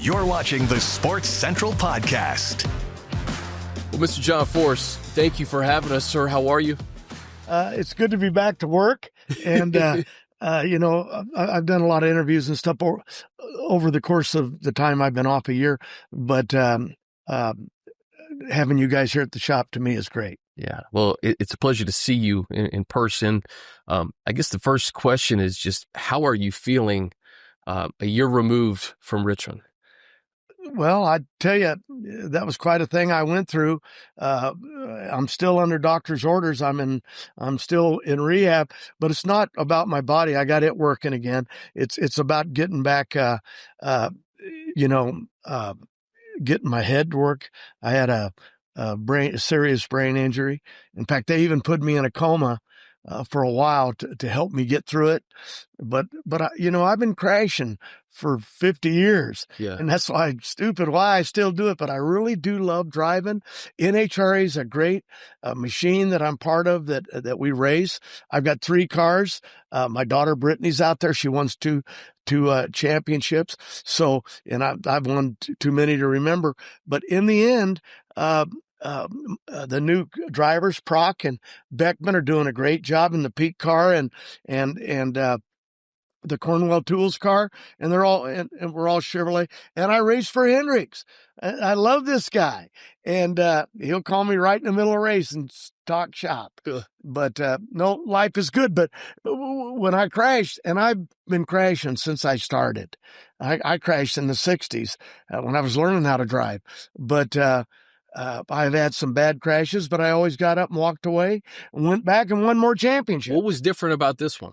You're watching the Sports Central Podcast. Well, Mr. John Force, thank you for having us, sir. How are you? It's good to be back to work. And, I've done a lot of interviews and stuff over the course of the time I've been off a year. But having you guys here at the shop to me is great. Yeah, well, it's a pleasure to see you in person. I guess the first question is just, how are you feeling a year removed from Richmond? Well, I tell you, that was quite a thing I went through. I'm still under doctor's orders. I'm still in rehab, but it's not about my body. I got it working again. It's about getting back, getting my head to work. I had a serious brain injury. In fact, they even put me in a coma for a while to help me get through it. But I've been crashing for 50 years. Yeah. And that's why I still do it. But I really do love driving. NHRA is a great machine that I'm part of that we race. I've got 3 cars. My daughter Brittany's out there. She won two championships. So, and I've won too many to remember. But in the end, the new drivers, Proc and Beckman, are doing a great job in the Peak car and the Cornwell Tools car, and we're all Chevrolet. And I race for Hendricks. I love this guy, and he'll call me right in the middle of a race and talk shop. Ugh. But no, life is good. But when I crashed, and I've been crashing since I started, I crashed in the 60s when I was learning how to drive. But I've had some bad crashes, but I always got up and walked away and went back and won more championships. What was different about this one?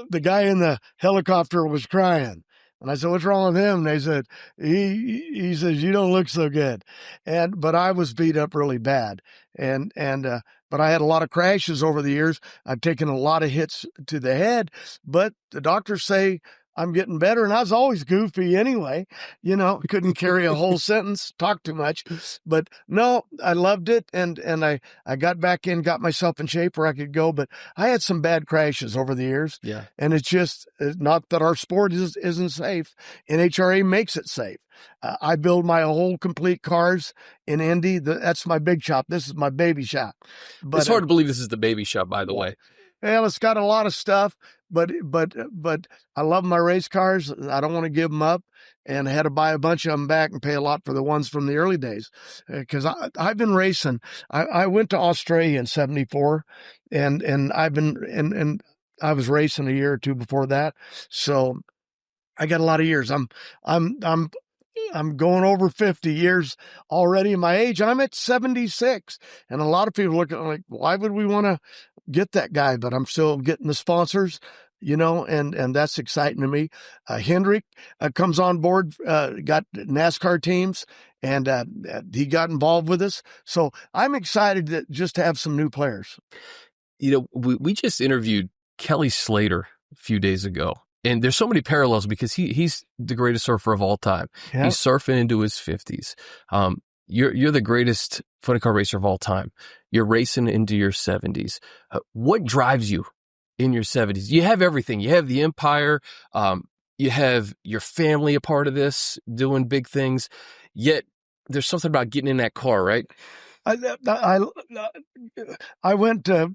The guy in the helicopter was crying. And I said, "What's wrong with him?" And they said, he says, "You don't look so good." But I was beat up really bad. But I had a lot of crashes over the years. I've taken a lot of hits to the head, but the doctors say I'm getting better. And I was always goofy anyway, couldn't carry a whole sentence, talk too much. But no, I loved it. And I got back in, got myself in shape where I could go. But I had some bad crashes over the years. Yeah. And it's just not that our sport isn't safe. NHRA makes it safe. I build my whole complete cars in Indy. That's my big shop. This is my baby shop. But It's hard to believe this is the baby shop, by the way. Well, it's got a lot of stuff, but I love my race cars. I don't want to give them up, and I had to buy a bunch of them back and pay a lot for the ones from the early days because I've been racing. I went to Australia in '74, and I've been and I was racing a year or two before that, so I got a lot of years. I'm going over 50 years already in my age. I'm at 76, and a lot of people look at me like, why would we want to get that guy? But I'm still getting the sponsors, and that's exciting to me. Hendrick comes on board, got NASCAR teams, and he got involved with us. So I'm excited just to have some new players. We just interviewed Kelly Slater a few days ago. And there's so many parallels because he's the greatest surfer of all time. Yeah. He's surfing into his 50s. You're the greatest funny car racer of all time. You're racing into your 70s. What drives you in your 70s? You have everything. You have the empire. You have your family a part of this, doing big things. Yet there's something about getting in that car, right? I went to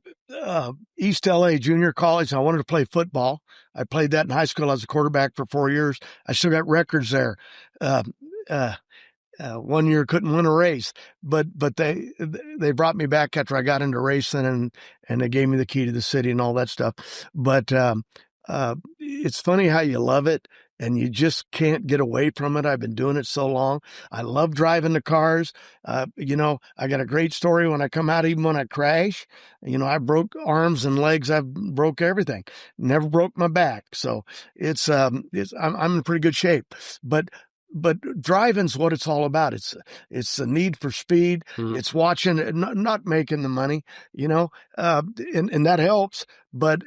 East LA Junior College. I wanted to play football. I played that in high school. I was a quarterback for 4 years. I still got records there. 1 year couldn't win a race, but they brought me back after I got into racing, and they gave me the key to the city and all that stuff. But it's funny how you love it and you just can't get away from it. I've been doing it so long. I love driving the cars. I got a great story when I come out, even when I crash. I broke arms and legs. I broke everything. Never broke my back. So I'm in pretty good shape. But driving's what it's all about. It's the need for speed. Mm-hmm. It's watching, not making the money, and that helps. But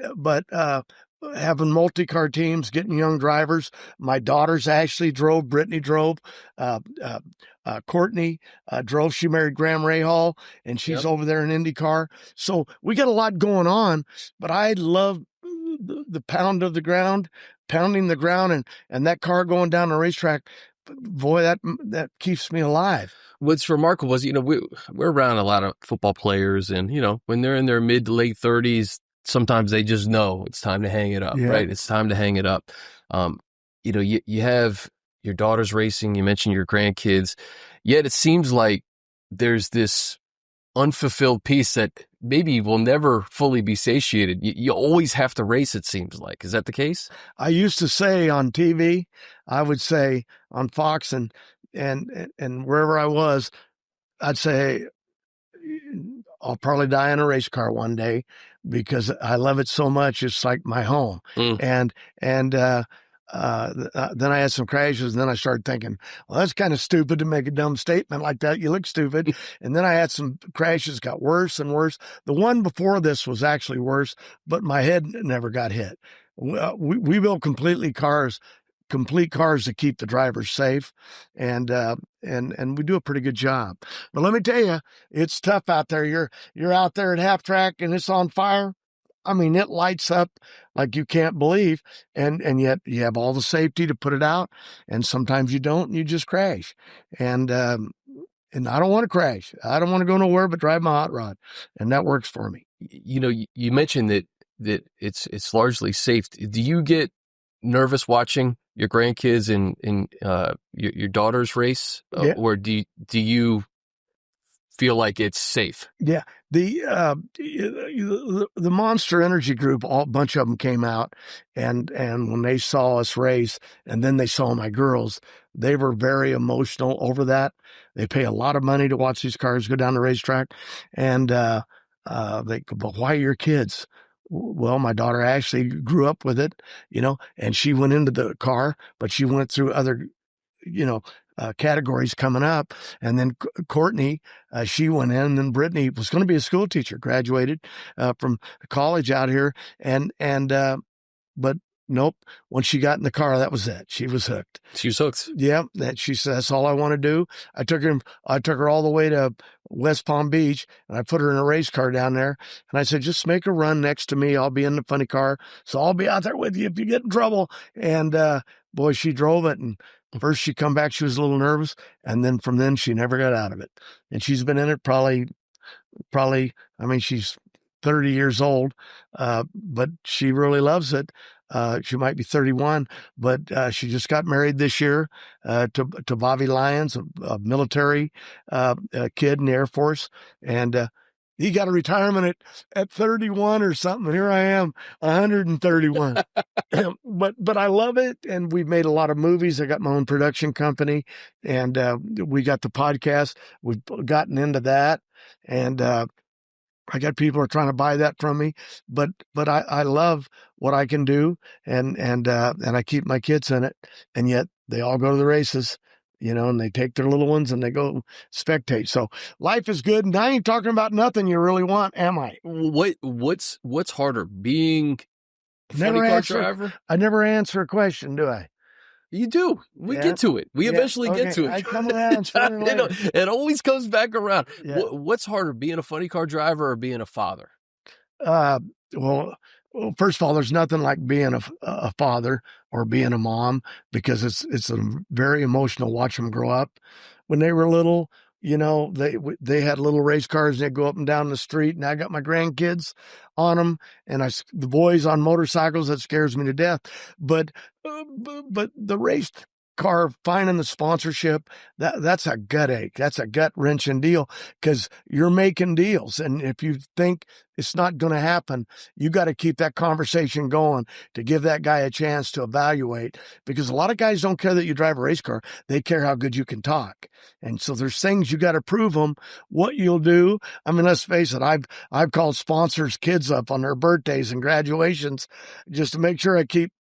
having multi-car teams, getting young drivers. My daughters Ashley drove, Brittany drove, Courtney drove. She married Graham Rahal, and she's over there in IndyCar. So we got a lot going on, but I love the pound of the ground, pounding the ground and that car going down the racetrack, boy, that keeps me alive. What's remarkable is, we're around a lot of football players, and, when they're in their mid to late 30s, sometimes they just know it's time to hang it up, Yeah. right? It's time to hang it up. You have your daughters racing, you mentioned your grandkids, yet it seems like there's this unfulfilled piece that maybe will never fully be satiated. You always have to race, it seems like. Is that the case? I used to say on TV, I would say on Fox and wherever I was, I'd say, I'll probably die in a race car one day because I love it so much. It's like my home. And then I had some crashes, and then I started thinking, well, that's kind of stupid to make a dumb statement like that. You look stupid. And then I had some crashes, got worse and worse. The one before this was actually worse, but my head never got hit. We build complete cars to keep the drivers safe, and we do a pretty good job. But let me tell you, it's tough out there. You're out there at half track and it's on fire. I mean, it lights up like you can't believe, and yet you have all the safety to put it out, and sometimes you don't, and you just crash. And I don't want to crash. I don't want to go nowhere but drive my hot rod, and that works for me. You mentioned that it's largely safe. Do you get nervous watching your grandkids and your daughter's race, Yeah. or do you feel like it's safe? Yeah. The Monster Energy Group, a bunch of them came out, and when they saw us race, and then they saw my girls, they were very emotional over that. They pay a lot of money to watch these cars go down the racetrack, and they go, but why your kids? Well, my daughter Ashley grew up with it, and she went into the car, but she went through other, categories coming up. And then Courtney, she went in, and then Brittany was going to be a school teacher, graduated from college out here. But nope, when she got in the car, that was it. She was hooked. She was hooked. Yeah. She said, that's all I want to do. I took her all the way to West Palm Beach, and I put her in a race car down there. And I said, just make a run next to me. I'll be in the funny car. So I'll be out there with you if you get in trouble. And, boy, she drove it. And first she come back, she was a little nervous. And then from then she never got out of it. And she's been in it probably, I mean, she's 30 years old, but she really loves it. She might be 31, but she just got married this year to Bobby Lyons, a military kid in the Air Force. And he got a retirement at 31 or something. Here I am, 131. But I love it. And we've made a lot of movies. I got my own production company, and we got the podcast. We've gotten into that. And I got people who are trying to buy that from me, but I love what I can do, and I keep my kids in it, and yet they all go to the races, and they take their little ones and they go spectate. So life is good, and I ain't talking about nothing you really want, am I? What's harder, being a funny car driver? I never answer a question, do I? You do. We get to it. We eventually get to it. I come around. John, it always comes back around. Yeah. What's harder, being a funny car driver or being a father? Well, first of all, there's nothing like being a father or being a mom, because it's a very emotional. Watch them grow up. When they were little, they had little race cars, and they'd go up and down the street, and I got my grandkids on them, and the boys on motorcycles. That scares me to death. But the race car, finding the sponsorship, that's a gut ache. That's a gut wrenching deal, because you're making deals, and if you think it's not going to happen, you got to keep that conversation going to give that guy a chance to evaluate, because a lot of guys don't care that you drive a race car. They care how good you can talk. And so there's things you got to prove them what you'll do. I mean, let's face it. I've called sponsors' kids up on their birthdays and graduations just to make sure I keep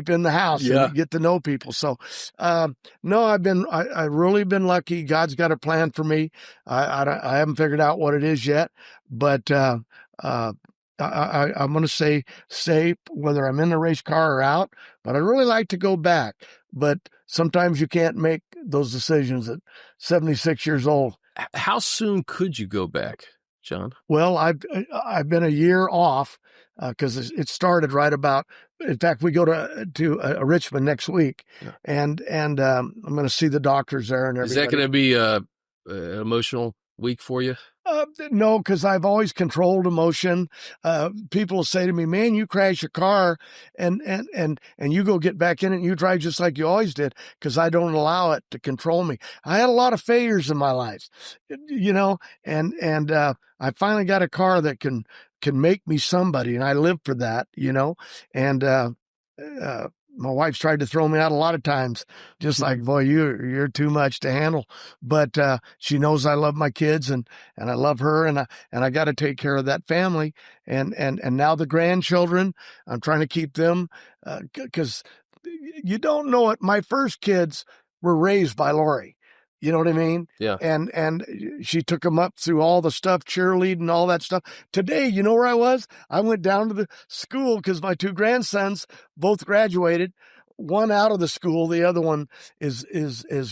in the house and get to know people. So, no, I've really been lucky. God's got a plan for me. I haven't figured out what it is yet, but, I'm going to say safe, whether I'm in the race car or out, but I really like to go back. But sometimes you can't make those decisions at 76 years old. How soon could you go back, John? Well, I've been a year off, because it started right about in fact, we go to Richmond next week, Yeah. and I'm going to see the doctors there and Is everybody. that going to be an emotional week for you? No, because I've always controlled emotion. People will say to me, "Man, you crash your car, and you go get back in it, and you drive just like you always did." Because I don't allow it to control me. I had a lot of failures in my life, and I finally got a car that can make me somebody, and I live for that, And my wife's tried to throw me out a lot of times, just like, boy, you're too much to handle. But she knows I love my kids, and I love her, and I got to take care of that family, and now the grandchildren. I'm trying to keep them, because you don't know it. My first kids were raised by Lori. You know what I mean? Yeah. And she took them up through all the stuff, cheerleading, all that stuff. Today, you know where I was? I went down to the school because my two grandsons both graduated. One out of the school, the other one is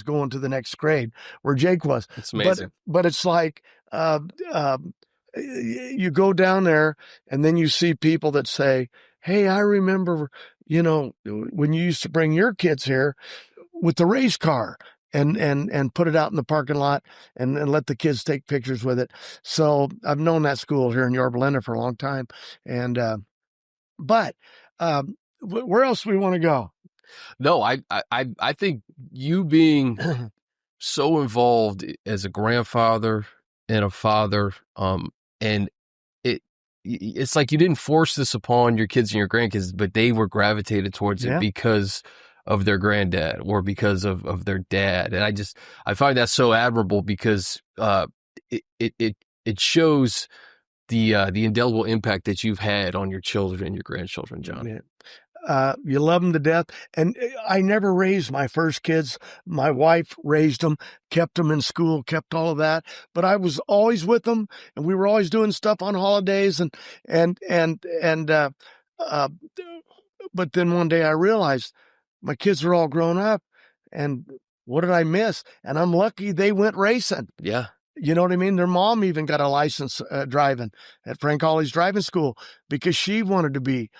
going to the next grade, where Jake was. It's amazing. But it's like you go down there, and then you see people that say, "Hey, I remember, when you used to bring your kids here with the race car." And put it out in the parking lot and let the kids take pictures with it. So I've known that school here in Yorba Linda for a long time. And, but where else do we want to go? No, I think you being so involved as a grandfather and a father, and it's like you didn't force this upon your kids and your grandkids, but they were gravitated towards it because of their granddad or because of their dad. And I find that so admirable because it shows the indelible impact that you've had on your children and your grandchildren, John. Yeah. You love them to death. And I never raised my first kids. My wife raised them, kept them in school, kept all of that. But I was always with them, and we were always doing stuff on holidays. But then one day I realized my kids are all grown up, and what did I miss? And I'm lucky they went racing. Yeah. You know what I mean? Their mom even got a license driving at Frank Hawley's driving school because she wanted to be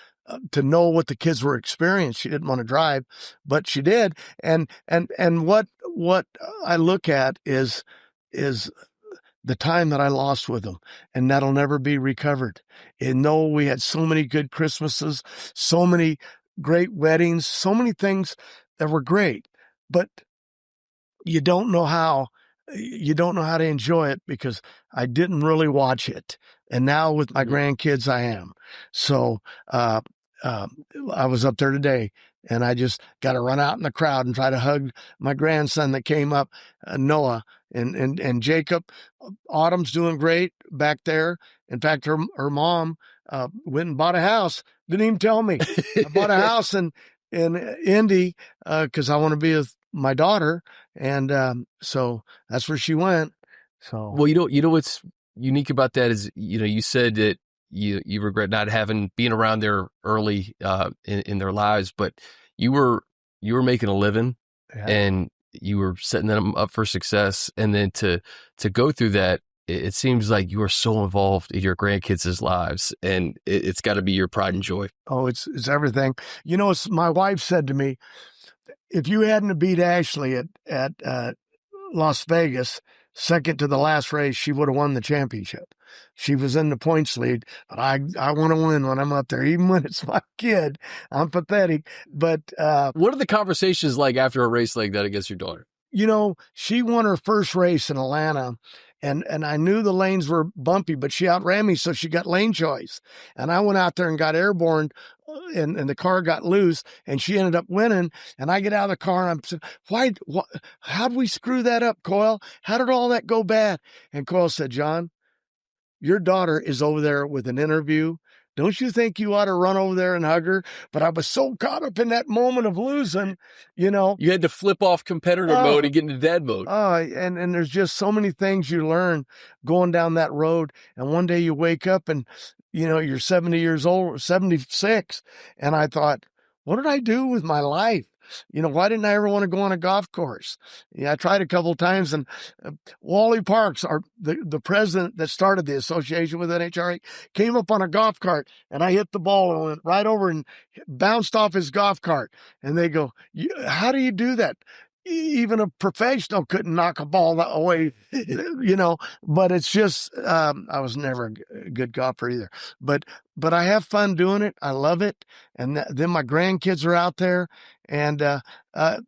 to know what the kids were experiencing. She didn't want to drive, but she did. And what I look at is the time that I lost with them, and that'll never be recovered. And no, we had so many good Christmases, so many great weddings, so many things that were great, but you don't know how to enjoy it because I didn't really watch it. And now with my grandkids, I am. So, I was up there today, and I just got to run out in the crowd and try to hug my grandson that came up, Noah, and Jacob. Autumn's doing great back there. In fact, her mom went and bought a house. Didn't even tell me. I bought a house in Indy because I want to be with my daughter, and so that's where she went. So, well, you know what's unique about that is, you said that you regret not being around there early in their lives, but you were making a living, and you were setting them up for success, and then to go through that, it seems like you are so involved in your grandkids' lives, and it's got to be your pride and joy. Oh, it's everything. My wife said to me, if you hadn't beat Ashley at Las Vegas, second to the last race, she would have won the championship. She was in the points lead, but I want to win when I'm up there, even when it's my kid. I'm pathetic. But what are the conversations like after a race like that against your daughter? She won her first race in Atlanta, and I knew the lanes were bumpy, but she outran me, so she got lane choice. And I went out there and got airborne, and the car got loose, and she ended up winning. And I get out of the car, and I'm saying, how'd we screw that up, Coyle? How did all that go bad? And Coyle said, John, your daughter is over there with an interview. Don't you think you ought to run over there and hug her? But I was so caught up in that moment of losing, You had to flip off competitor mode and get into dad mode. And there's just so many things you learn going down that road. And one day you wake up and, you're 70 years old, 76. And I thought, what did I do with my life? Why didn't I ever want to go on a golf course? Yeah, I tried a couple of times, and Wally Parks, the president that started the association with NHRA, came up on a golf cart, and I hit the ball and went right over and bounced off his golf cart. And they go, how do you do that? Even a professional couldn't knock a ball that way, but it's just, I was never a good golfer either, but I have fun doing it. I love it. And then my grandkids are out there, and,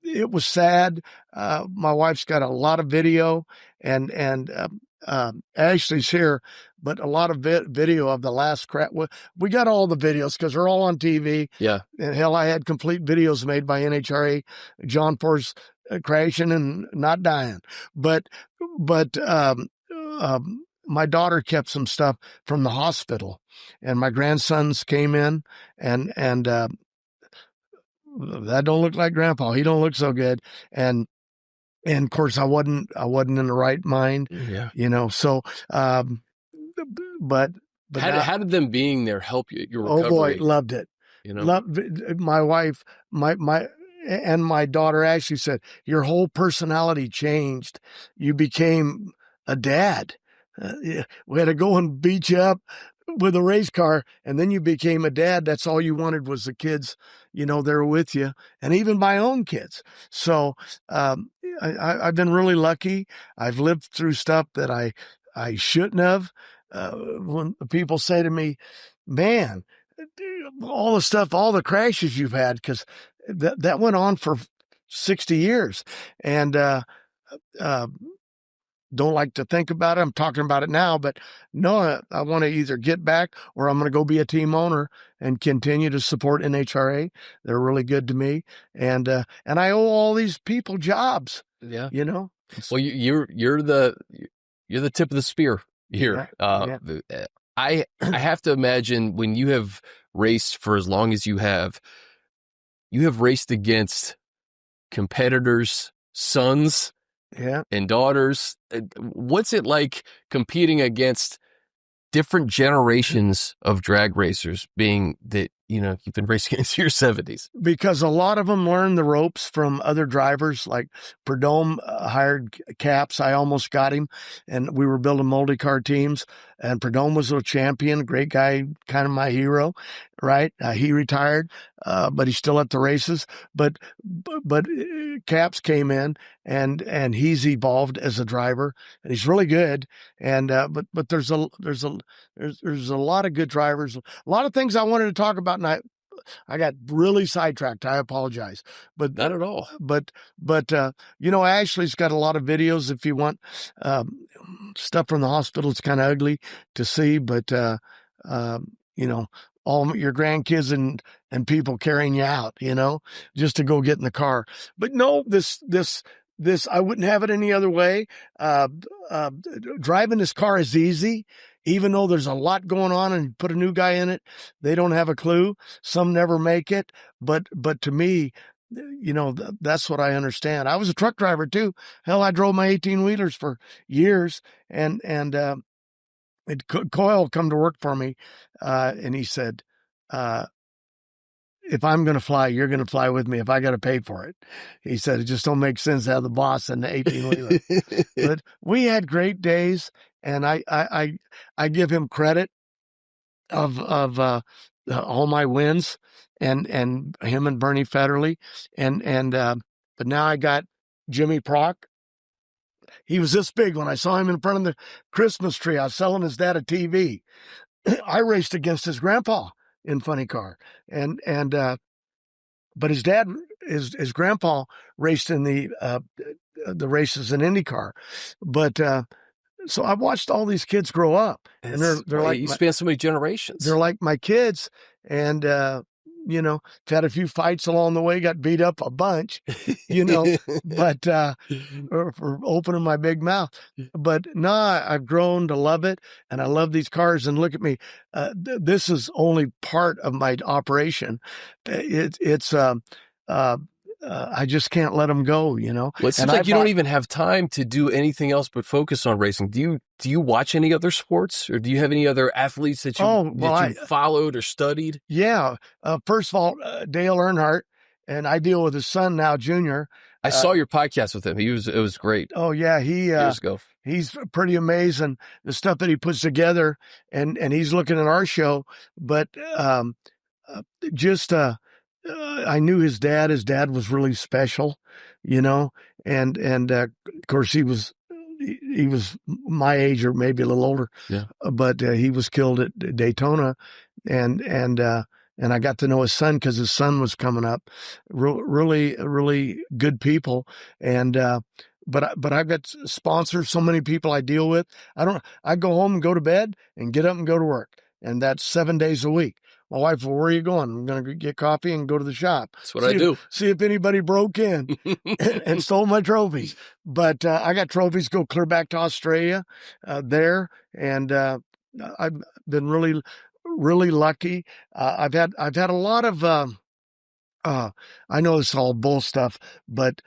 it was sad. My wife's got a lot of video, and Ashley's here, but a lot of video of the last crash. We got all the videos because they're all on TV. Yeah. And hell, I had complete videos made by NHRA, John Force crashing and not dying. But my daughter kept some stuff from the hospital, and my grandsons came in, and that don't look like Grandpa. He don't look so good. And of course I wasn't in the right mind. Yeah. So, but how did them being there help your recovery? Oh boy, loved it. Loved my wife, and my daughter Ashley said, your whole personality changed. You became a dad. We had to go and beat you up with a race car, and then you became a dad. That's all you wanted was the kids, they're with you, and even my own kids. So I've been really lucky. I've lived through stuff that I shouldn't have. When people say to me, man, all the crashes you've had, because that went on for 60 years. And don't like to think about it. I'm talking about it now, but no, I want to either get back, or I'm going to go be a team owner and continue to support NHRA. They're really good to me. And I owe all these people jobs. Yeah. Well, you're the tip of the spear here. Yeah. I have to imagine when you have raced for as long as you have raced against competitors' sons and daughters. What's it like competing against different generations of drag racers, being that, you've been racing into your 70s? Because a lot of them learned the ropes from other drivers. Like Prudhomme hired Caps. I almost got him, and we were building multi-car teams, and Prudhomme was a champion, great guy, kind of my hero, right? He retired, but he's still at the races. But Caps came in, and he's evolved as a driver, and he's really good. And but there's a lot of good drivers, a lot of things I wanted to talk about, and I got really sidetracked. I apologize, but not at all. But Ashley's got a lot of videos. If you want stuff from the hospital, it's kind of ugly to see, but all your grandkids and people carrying you out, just to go get in the car. But no, this I wouldn't have it any other way. Driving this car is easy, even though there's a lot going on, and you put a new guy in it, they don't have a clue. Some never make it. But to me, that's what I understand. I was a truck driver too. Hell, I drove my 18-wheelers for years, and Coyle come to work for me, and he said, if I'm going to fly, you're going to fly with me if I got to pay for it. He said, it just don't make sense to have the boss in the 18-wheeler. But we had great days, and I give him credit of all my wins, and him and Bernie Federley, but now I got Jimmy Prock. He was this big when I saw him in front of the Christmas tree. I was selling his dad a TV. I raced against his grandpa in funny car, but his dad, his grandpa raced in the races in IndyCar. But so I watched all these kids grow up, and they're like, you spent so many generations. They're like my kids, and had a few fights along the way, got beat up a bunch, but for opening my big mouth. But no, I've grown to love it, and I love these cars. And look at me, this is only part of my operation. I just can't let them go, Well, it seems like you don't even have time to do anything else but focus on racing. Do you watch any other sports, or do you have any other athletes that you followed or studied? Yeah. First of all, Dale Earnhardt and I deal with his son now, Junior. I saw your podcast with him. It was great. Oh yeah, Years ago. he's pretty amazing, the stuff that he puts together, and he's looking at our show. But just I knew his dad. His dad was really special, and of course he was my age or maybe a little older. Yeah. But he was killed at Daytona, and I got to know his son because his son was coming up. Really, really good people, and but I've got sponsors. So many people I deal with. I go home and go to bed and get up and go to work, and that's 7 days a week. My wife, well, where are you going? I'm going to get coffee and go to the shop. That's what I do. See if anybody broke in and stole my trophies. But I got trophies go clear back to Australia there, and I've been really, really lucky. I've had a lot of. I know it's all bull stuff, but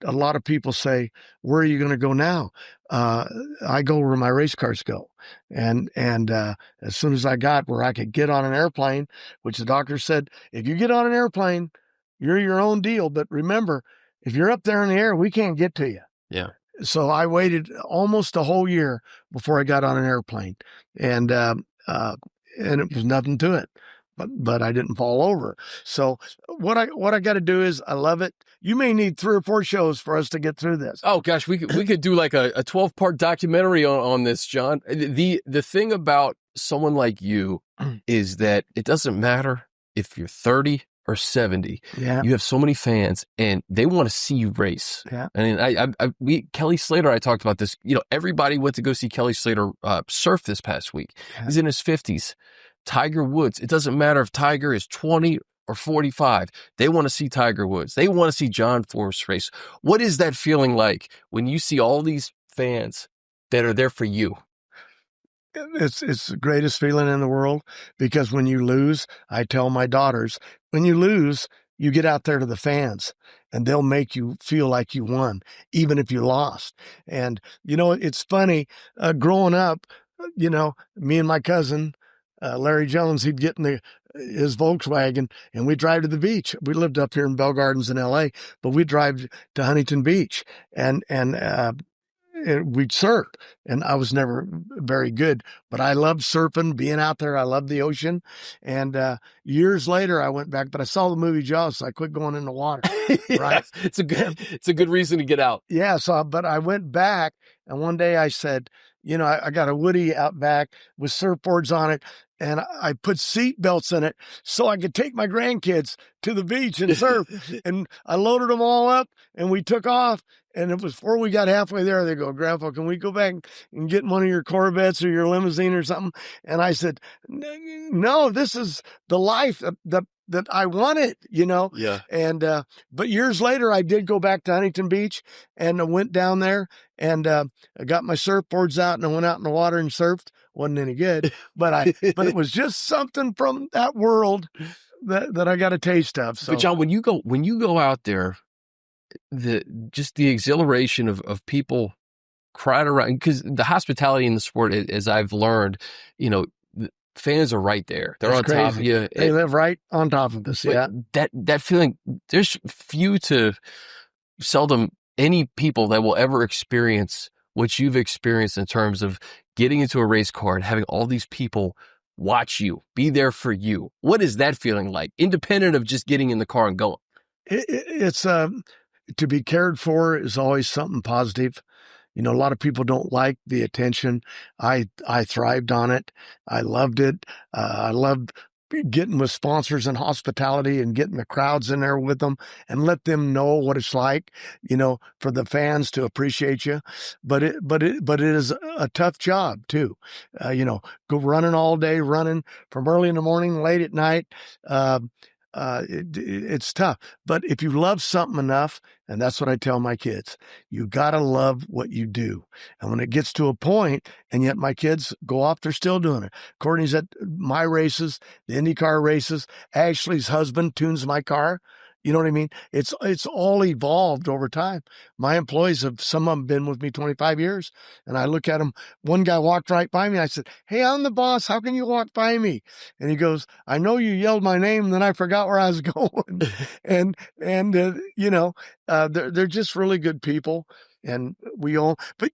a lot of people say, "Where are you going to go now?" I go where my race cars go, and as soon as I got where I could get on an airplane, which the doctor said, if you get on an airplane, you're your own deal. But remember, if you're up there in the air, we can't get to you. Yeah. So I waited almost a whole year before I got on an airplane, and it was nothing to it. But I didn't fall over. So what I got to do is, I love it. You may need 3 or 4 shows for us to get through this. Oh gosh, we could do like a 12-part documentary on this, John. The thing about someone like you is that it doesn't matter if you're 30 or 70. Yeah. You have so many fans and they want to see you race. Yeah. I mean, Kelly Slater, I talked about this. Everybody went to go see Kelly Slater surf this past week. Yeah. He's in his 50s. Tiger Woods, it doesn't matter if Tiger is 20 or 45. They want to see Tiger Woods. They want to see John Force race. What is that feeling like when you see all these fans that are there for you? It's the greatest feeling in the world, because when you lose, I tell my daughters, when you lose, you get out there to the fans and they'll make you feel like you won, even if you lost. And, it's funny, growing up, me and my cousin, Larry Jones, he'd get in his Volkswagen and we'd drive to the beach. We lived up here in Bell Gardens in LA, but we'd drive to Huntington Beach and we'd surf. And I was never very good, but I loved surfing, being out there. I loved the ocean. And years later, I went back, but I saw the movie Jaws, so I quit going in the water. Right? It's a good reason to get out. Yeah. But I went back, and one day I said, I got a Woody out back with surfboards on it, and I put seat belts in it so I could take my grandkids to the beach and surf. And I loaded them all up, and we took off. And it was before we got halfway there, they go, "Grandpa, can we go back and get one of your Corvettes or your limousine or something?" And I said, "No, this is the life that I wanted, Yeah. And, but years later, I did go back to Huntington Beach, and I went down there, and I got my surfboards out, and I went out in the water and surfed. Wasn't any good, but it was just something from that world that I got a taste of. So, but John, when you go out there, the exhilaration of people crowd around, because the hospitality in the sport, as I've learned, the fans are right there. They're on top of you. They live right on top of us. Yeah. That feeling, there's seldom any people that will ever experience what you've experienced in terms of getting into a race car and having all these people watch you, be there for you. What is that feeling like, independent of just getting in the car and going? It's to be cared for is always something positive. A lot of people don't like the attention. I thrived on it. I loved it. I loved getting with sponsors and hospitality and getting the crowds in there with them and let them know what it's like, for the fans to appreciate you. But it is a tough job too. Go running all day, running from early in the morning, late at night. It's tough. But if you love something enough, and that's what I tell my kids, you got to love what you do. And when it gets to a point, and yet my kids go off, they're still doing it. Courtney's at my races, the IndyCar races. Ashley's husband tunes my car. You know what I mean? It's all evolved over time. My employees some of them been with me 25 years, and I look at them. One guy walked right by me. I said, "Hey, I'm the boss. How can you walk by me?" And he goes, "I know you yelled my name, and then I forgot where I was going." and they're just really good people. And we all, but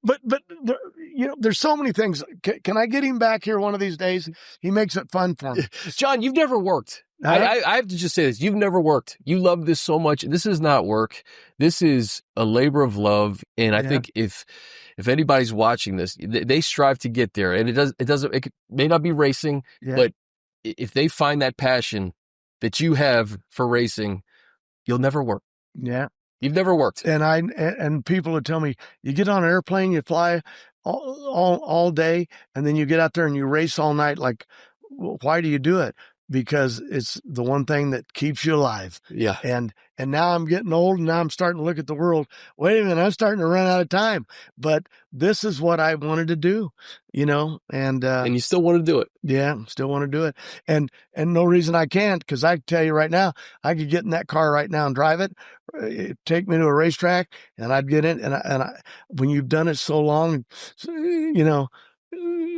there's so many things. Can I get him back here one of these days? He makes it fun for me. John, you've never worked. Huh? I have to just say this. You've never worked. You love this so much. This is not work. This is a labor of love. And I think if anybody's watching this, they strive to get there. And it may not be racing, but if they find that passion that you have for racing, you'll never work. Yeah. You've never worked. And people would tell me, you get on an airplane, you fly all day, and then you get out there and you race all night. Like, well, why do you do it? Because it's the one thing that keeps you alive. Yeah. And now I'm getting old, and now I'm starting to look at the world. Wait a minute, I'm starting to run out of time. But this is what I wanted to do, and you still want to do it. Yeah, still want to do it. And no reason I can't, because I can tell you right now, I could get in that got right now and drive it, take me to a racetrack, and I'd get in. And I when you've done it so long,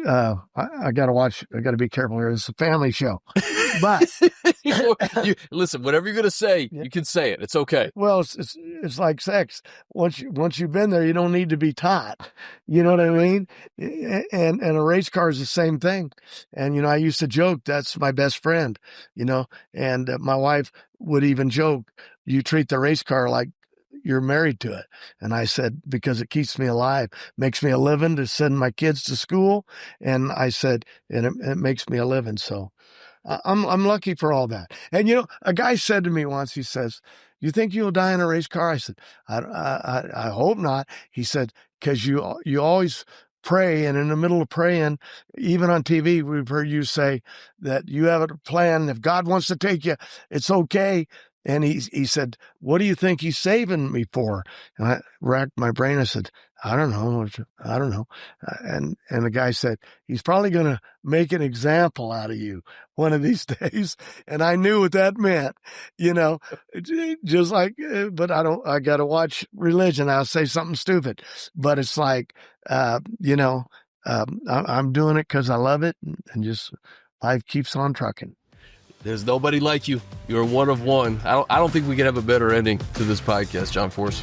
I got to watch. I got to be careful here. It's a family show, but listen. Whatever you're going to say, you can say it. It's okay. Well, it's like sex. Once you've been there, you don't need to be taught. You know what I mean? And a race car is the same thing. And I used to joke, that's my best friend. And my wife would even joke, you treat the race car like you're married to it. And I said, because it keeps me alive, makes me a living to send my kids to school. And I said, and it makes me a living. So I'm lucky for all that. And a guy said to me once, he says, "You think you'll die in a race car?" I said, I hope not. He said, because you always pray, and in the middle of praying, even on TV, we've heard you say that you have a plan. If God wants to take you, it's okay. And he said, "What do you think he's saving me for?" And I racked my brain. I said, I don't know. And the guy said, "He's probably going to make an example out of you one of these days." And I knew what that meant, just like, but I got to watch religion. I'll say something stupid, but it's like, I'm doing it because I love it, and just life keeps on trucking. There's nobody like you. You're one of one. I don't think we could have a better ending to this podcast, John Force.